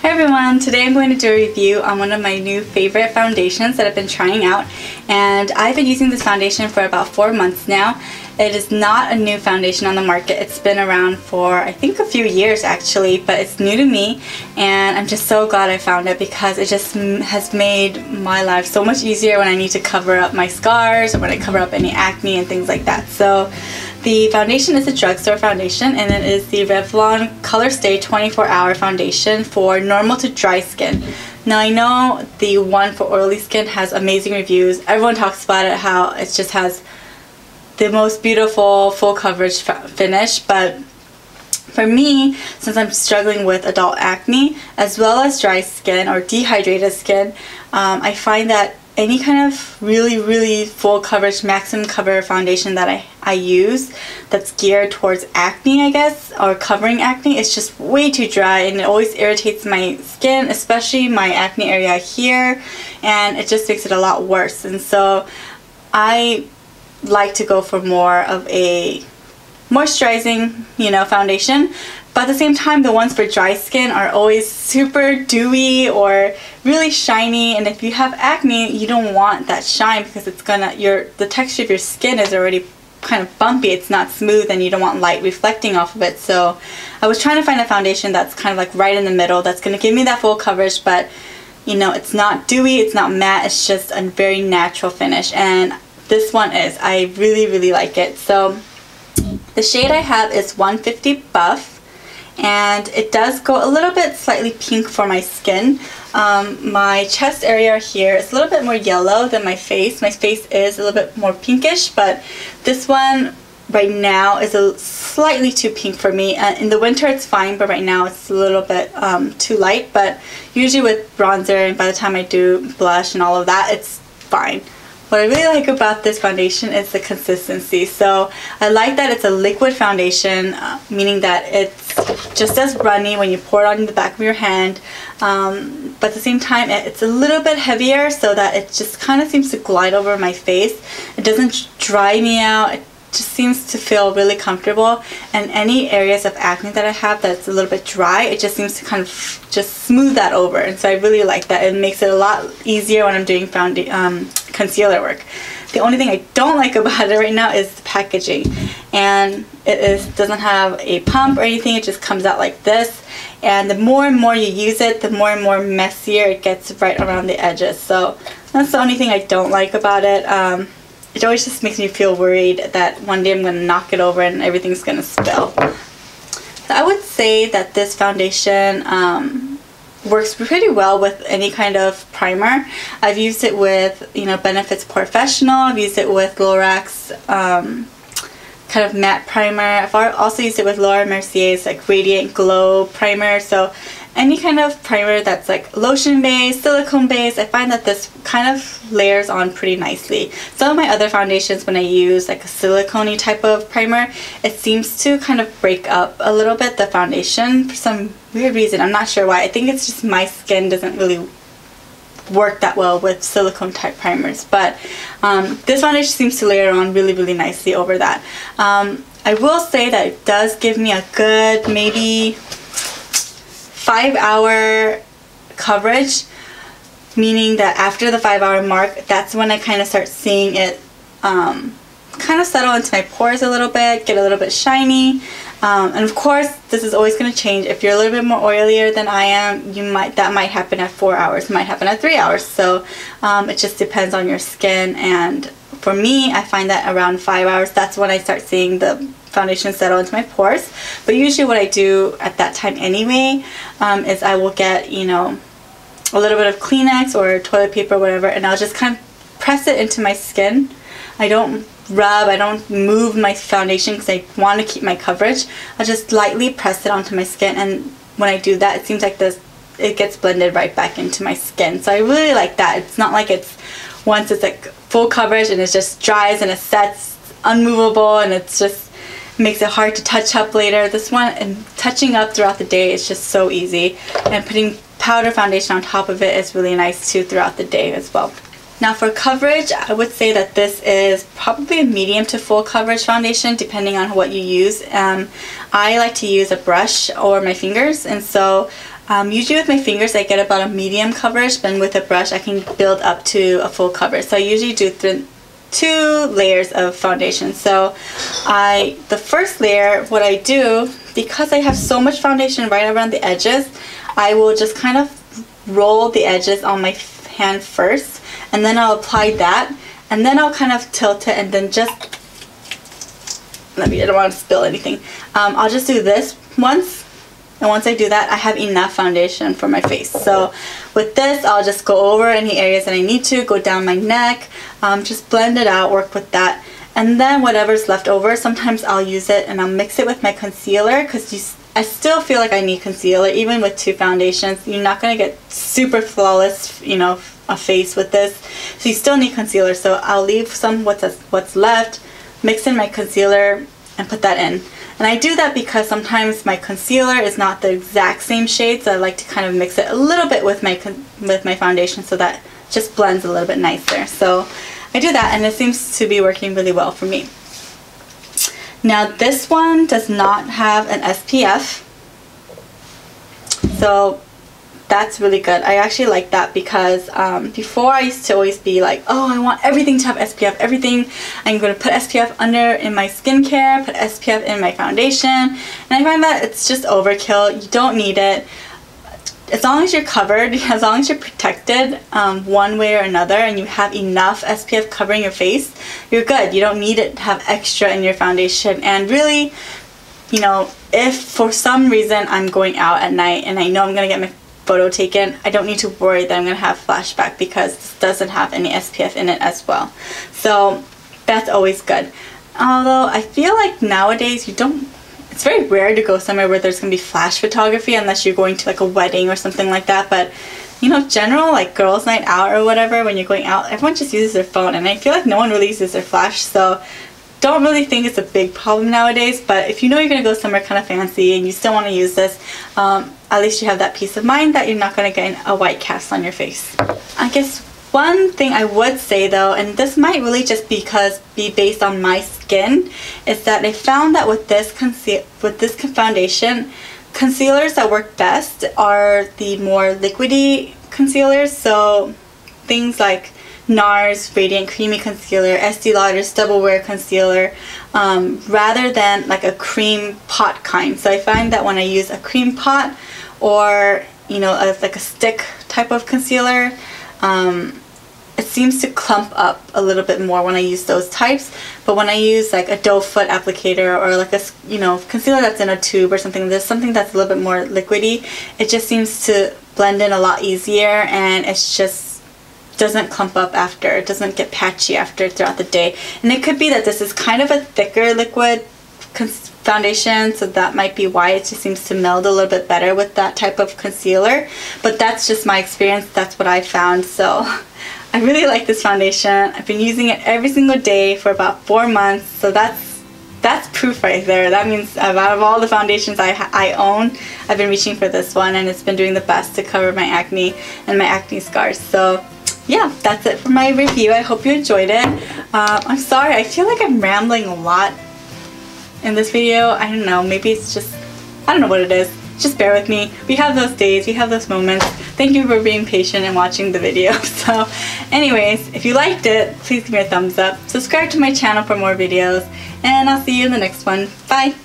Hi everyone, today I'm going to do a review on one of my new favorite foundations that I've been trying out, and I've been using this foundation for about 4 months now. It is not a new foundation on the market. It's been around for I think a few years actually, but it's new to me and I'm just so glad I found it because it just has made my life so much easier when I need to cover up my scars or when I cover up any acne and things like that. So the foundation is a drugstore foundation, and it is the Revlon ColorStay 24-hour foundation for normal to dry skin. Now I know the one for oily skin has amazing reviews. Everyone talks about it, how it just has the most beautiful full coverage finish, but for me, since I'm struggling with adult acne as well as dry skin or dehydrated skin, I find that any kind of really full coverage, maximum cover foundation that I use that's geared towards acne, I guess, or covering acne, it's just way too dry and it always irritates my skin, especially my acne area here, and it just makes it a lot worse. And so I like to go for more of a moisturizing, foundation. But at the same time, the ones for dry skin are always super dewy or really shiny, and if you have acne, you don't want that shine because it's gonna, the texture of your skin is already kind of bumpy, it's not smooth, and you don't want light reflecting off of it. So I was trying to find a foundation that's kind of like right in the middle, that's gonna give me that full coverage, but it's not dewy, it's not matte, it's just a very natural finish, and this one is. I really like it. So the shade I have is 150 Buff, and it does go a little bit slightly pink for my skin. My chest area here is a little bit more yellow than my face. My face is a little bit more pinkish, but this one right now is slightly too pink for me. In the winter it's fine, but right now it's a little bit too light. But usually with bronzer, and by the time I do blush and all of that, it's fine. What I really like about this foundation is the consistency. So I like that it's a liquid foundation, meaning that it's just as runny when you pour it on the back of your hand, but at the same time it's a little bit heavier so that it just kind of seems to glide over my face. It doesn't dry me out. It just seems to feel really comfortable, and any areas of acne that I have that's a little bit dry, it just seems to kind of just smooth that over, and so I really like that. It makes it a lot easier when I'm doing concealer work. The only thing I don't like about it right now is the packaging, and it doesn't have a pump or anything. It just comes out like this, and the more and more you use it, the more and more messier it gets right around the edges. So that's the only thing I don't like about it. It always just makes me feel worried that one day I'm going to knock it over and everything's going to spill. So I would say that this foundation works pretty well with any kind of primer. I've used it with, Benefit's Professional. I've used it with Lorax kind of matte primer. I've also used it with Laura Mercier's like Radiant Glow primer. So any kind of primer that's like lotion based, silicone based, I find that this kind of layers on pretty nicely. Some of my other foundations, when I use like a silicone-y type of primer, it seems to kind of break up a little bit the foundation for some weird reason. I'm not sure why. I think it's just my skin doesn't really work that well with silicone type primers, but this foundation seems to layer on really nicely over that. I will say that it does give me a good maybe 5-hour coverage, meaning that after the 5-hour mark, that's when I kind of start seeing it kind of settle into my pores a little bit, get a little bit shiny. And of course, this is always going to change. If you're a little bit more oilier than I am, that might happen at 4 hours, it might happen at 3 hours. So it just depends on your skin. And for me, I find that around 5 hours, that's when I start seeing the foundation settle into my pores. But usually what I do at that time anyway is I will get, a little bit of Kleenex or toilet paper or whatever, and I'll just kind of press it into my skin. I don't rub, I don't move my foundation because I want to keep my coverage. I'll just lightly press it onto my skin, and when I do that, it seems like it gets blended right back into my skin. So I really like that. It's not like once it's like full coverage and it just dries and it sets unmovable, and it's just makes it hard to touch up later. This one, and touching up throughout the day is just so easy, and putting powder foundation on top of it is really nice too throughout the day as well. Now for coverage, I would say that this is probably a medium to full coverage foundation depending on what you use. I like to use a brush or my fingers, and so Usually with my fingers I get about a medium coverage, but with a brush I can build up to a full coverage. So I usually do 2 layers of foundation. So the first layer, what I do, because I have so much foundation right around the edges, I will just kind of roll the edges on my hand first, and then I'll apply that, and then I'll kind of tilt it, and then just, I don't want to spill anything. I'll just do this once, and once I do that, I have enough foundation for my face. So with this, I'll just go over any areas that I need to, go down my neck, just blend it out, work with that. And then whatever's left over, sometimes I'll use it and I'll mix it with my concealer, because I still feel like I need concealer even with 2 foundations. You're not going to get super flawless, you know, a face with this. So you still need concealer. So I'll leave some what's left, mix in my concealer, and put that in. And I do that because sometimes my concealer is not the exact same shade, so I like to kind of mix it a little bit with my foundation so that it just blends a little bit nicer. So I do that, and it seems to be working really well for me. Now this one does not have an SPF, so that's really good. I actually like that because before I used to always be like, oh, I want everything to have SPF, everything. I'm going to put SPF under in my skincare, put SPF in my foundation, and I find that it's just overkill. You don't need it. As long as you're covered, as long as you're protected one way or another, and you have enough SPF covering your face, you're good. You don't need it to have extra in your foundation. And really, you know, if for some reason I'm going out at night and I know I'm going to get my photo taken, I don't need to worry that I'm going to have flashback, because this doesn't have any SPF in it as well. So that's always good. Although I feel like nowadays it's very rare to go somewhere where there's going to be flash photography unless you're going to like a wedding or something like that. But you know, general like girls' night out or whatever, when you're going out, everyone just uses their phone, and I feel like no one really uses their flash. So don't really think it's a big problem nowadays. But if you know you're going to go somewhere kind of fancy and you still want to use this, at least you have that peace of mind that you're not going to get a white cast on your face. I guess one thing I would say though, and this might really just be based on my skin, is that I found that with this foundation, concealers that work best are the more liquidy concealers. So things like NARS Radiant Creamy Concealer, Estee Lauder's Double Wear Concealer, rather than like a cream pot kind. So I find that when I use a cream pot, or you know, like a stick type of concealer, it seems to clump up a little bit more when I use those types. But when I use like a doe foot applicator, or like a, you know, concealer that's in a tube or something, there's something that's a little bit more liquidy, it just seems to blend in a lot easier, and it's just doesn't clump up after, it doesn't get patchy after throughout the day. And it could be that this is kind of a thicker liquid foundation, so that might be why it just seems to meld a little bit better with that type of concealer. But that's just my experience, that's what I found. So I really like this foundation. I've been using it every single day for about 4 months, so that's proof right there. That means out of all the foundations I own, I've been reaching for this one, and it's been doing the best to cover my acne and my acne scars. So yeah, that's it for my review. I hope you enjoyed it. I'm sorry, I feel like I'm rambling a lot in this video. I don't know, maybe it's just, I don't know what it is. Just bear with me. We have those days, we have those moments. Thank you for being patient and watching the video. So anyways, if you liked it, please give me a thumbs up. Subscribe to my channel for more videos, and I'll see you in the next one. Bye!